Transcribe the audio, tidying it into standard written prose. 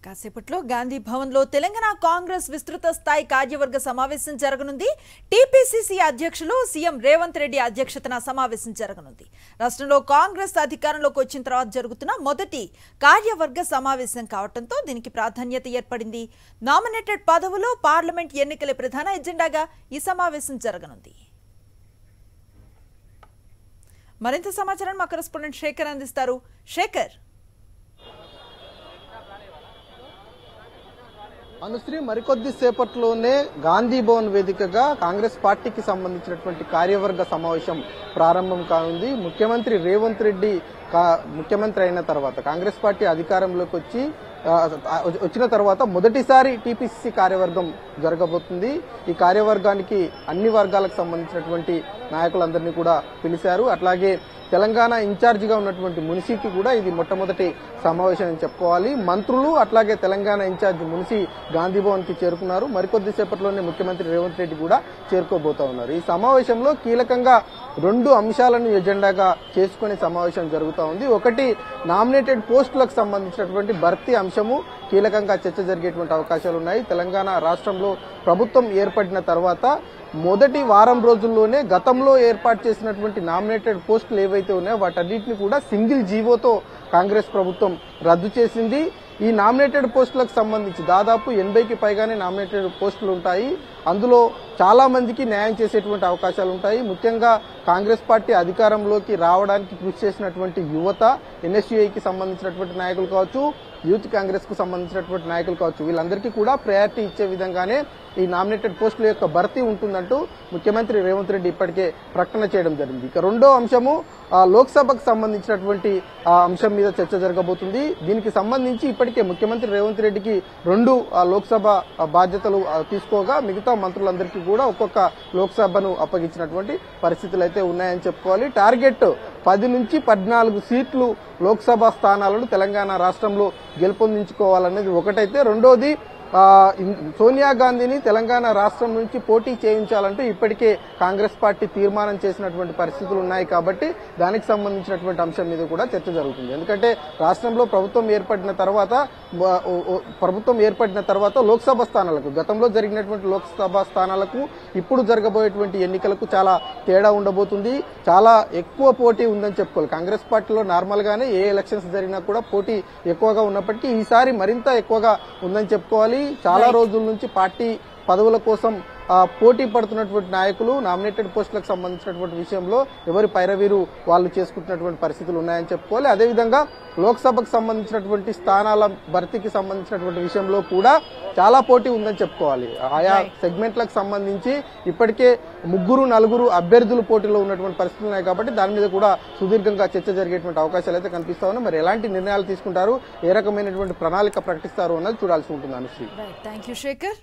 కాసేపట్లో గాంధీ భవన్ లో తెలంగాణ కాంగ్రెస్ విస్తృత స్థాయి కార్యవర్గ సమావేశం జరగనుంది. టీపీసీసీ అధ్యక్షులు సీఎం రేవంత్ రెడ్డి అధ్యక్షతన సమావేశం జరగనుంది. రాష్ట్రంలో కాంగ్రెస్ అధికారంలోకి వచ్చిన తర్వాత జరుగుతున్న మొదటి కార్యవర్గ సమావేశం కావడంతో దీనికి ప్రాధాన్యత ఏర్పడింది. నామినేటెడ్ పదవులు పార్లమెంట్ ఎన్నికల ప్రధాన ఎజెండాగా ఈ సమావేశం జరగనుంది. మరింత సమాచారం మా కరెస్పాండెంట్ శేఖర్ అందిస్తారు. శేఖర్, అనుశ్రీ, మరికొద్ది సేపట్లోనే గాంధీ భవన్ వేదికగా కాంగ్రెస్ పార్టీకి సంబంధించినటువంటి కార్యవర్గ సమావేశం ప్రారంభం కానుంది. ముఖ్యమంత్రి రేవంత్ రెడ్డి ముఖ్యమంత్రి అయిన తర్వాత కాంగ్రెస్ పార్టీ అధికారంలోకి వచ్చిన తర్వాత మొదటిసారి టీపీసీసీ కార్యవర్గం జరగబోతుంది. ఈ కార్యవర్గానికి అన్ని వర్గాలకు సంబంధించినటువంటి నాయకులందరినీ కూడా పిలిచారు. అట్లాగే తెలంగాణ ఇన్ఛార్జిగా ఉన్నటువంటి మున్సీకి కూడా ఇది మొట్టమొదటి సమావేశం అని చెప్పుకోవాలి. మంత్రులు అట్లాగే తెలంగాణ ఇన్ఛార్జి మున్సీ గాంధీ భవన్ కి చేరుకున్నారు. మరికొద్ది సేపట్లోనే ముఖ్యమంత్రి రేవంత్ రెడ్డి కూడా చేరుకోబోతా ఉన్నారు. ఈ సమావేశంలో కీలకంగా 2 అంశాలను ఎజెండాగా చేసుకునే సమావేశం జరుగుతూ ఉంది. ఒకటి, నామినేటెడ్ పోస్టులకు సంబంధించినటువంటి భర్తీ అంశము కీలకంగా చర్చ జరిగేటువంటి అవకాశాలు ఉన్నాయి. తెలంగాణ రాష్ట్రంలో ప్రభుత్వం ఏర్పడిన తర్వాత మొదటి వారం రోజుల్లోనే గతంలో ఏర్పాటు చేసినటువంటి నామినేటెడ్ పోస్టులు ఏవైతే ఉన్నాయో వాటన్నిటిని కూడా సింగిల్ జీవోతో కాంగ్రెస్ ప్రభుత్వం రద్దు చేసింది. ఈ నామినేటెడ్ పోస్టులకు సంబంధించి దాదాపు 80కి పైగానే నామినేటెడ్ పోస్టులు ఉంటాయి. అందులో చాలా మందికి న్యాయం చేసేటువంటి అవకాశాలు ఉంటాయి. ముఖ్యంగా కాంగ్రెస్ పార్టీ అధికారంలోకి రావడానికి కృషి చేసినటువంటి యువత, ఎన్ఎస్యూఐకి సంబంధించినటువంటి నాయకులు కావచ్చు, యూత్ కాంగ్రెస్ కు సంబంధించినటువంటి నాయకులు కావచ్చు, వీళ్ళందరికీ కూడా ప్రయారిటీ ఇచ్చే విధంగానే ఈ నామినేటెడ్ పోస్టుల యొక్క భర్తీ ఉంటుందంటూ ముఖ్యమంత్రి రేవంత్ రెడ్డి ఇప్పటికే ప్రకటన చేయడం జరిగింది. ఇక రెండో అంశము లోక్సభకు సంబంధించినటువంటి అంశం మీద చర్చ జరగబోతుంది. దీనికి సంబంధించి ఇప్పటికే ముఖ్యమంత్రి రేవంత్ రెడ్డికి 2 లోక్సభ బాధ్యతలు తీసుకోగా మిగతా మంత్రులందరికీ కూడా ఒక్కొక్క లోక్సభను అప్పగించినటువంటి పరిస్థితులు అయితే ఉన్నాయని చెప్పుకోవాలి. టార్గెట్ 10 నుంచి 14 సీట్లు లోక్సభ స్థానాలను తెలంగాణ రాష్ట్రంలో గెలుపొందించుకోవాలనేది ఒకటైతే, రెండోది సోనియా గాంధీని తెలంగాణ రాష్ట్రం నుంచి పోటీ చేయించాలంటూ ఇప్పటికే కాంగ్రెస్ పార్టీ తీర్మానం చేసినటువంటి పరిస్థితులు ఉన్నాయి. కాబట్టి దానికి సంబంధించినటువంటి అంశం మీద కూడా చర్చ జరుగుతుంది. ఎందుకంటే రాష్ట్రంలో ప్రభుత్వం ఏర్పడిన తర్వాత లోక్సభ స్థానాలకు, గతంలో జరిగినటువంటి లోక్సభ స్థానాలకు ఇప్పుడు జరగబోయేటువంటి ఎన్నికలకు చాలా తేడా ఉండబోతుంది. చాలా ఎక్కువ పోటీ ఉందని చెప్పుకోవాలి. కాంగ్రెస్ పార్టీలో నార్మల్ గానే ఏ ఎలక్షన్స్ జరిగినా కూడా పోటీ ఎక్కువగా ఉన్నప్పటికీ ఈసారి మరింత ఎక్కువగా ఉందని చెప్పుకోవాలి. చాలా రోజుల నుంచి పార్టీ పదవుల కోసం పోటీ పడుతున్నటువంటి నాయకులు నామినేటెడ్ పోస్టులకు సంబంధించినటువంటి విషయంలో ఎవరి పైరవీరు వాళ్ళు చేసుకుంటున్నటువంటి పరిస్థితులు ఉన్నాయని చెప్పుకోవాలి. అదేవిధంగా లోక్సభకు సంబంధించినటువంటి స్థానాల భర్తీకి సంబంధించినటువంటి విషయంలో కూడా చాలా పోటీ ఉందని చెప్పుకోవాలి. ఆయా సెగ్మెంట్లకు సంబంధించి ఇప్పటికే 3-4 అభ్యర్థులు పోటీలో ఉన్నటువంటి పరిస్థితులు ఉన్నాయి. కాబట్టి దాని మీద కూడా సుదీర్ఘంగా చర్చ జరిగేటువంటి అవకాశాలు అయితే కనిపిస్తా ఉన్నాయి. మరి ఎలాంటి నిర్ణయాలు తీసుకుంటారు, ఏ రకమైనటువంటి ప్రణాళిక ప్రకటిస్తారు అన్నది చూడాల్సి ఉంటుంది. Anushree, thank you Shekhar.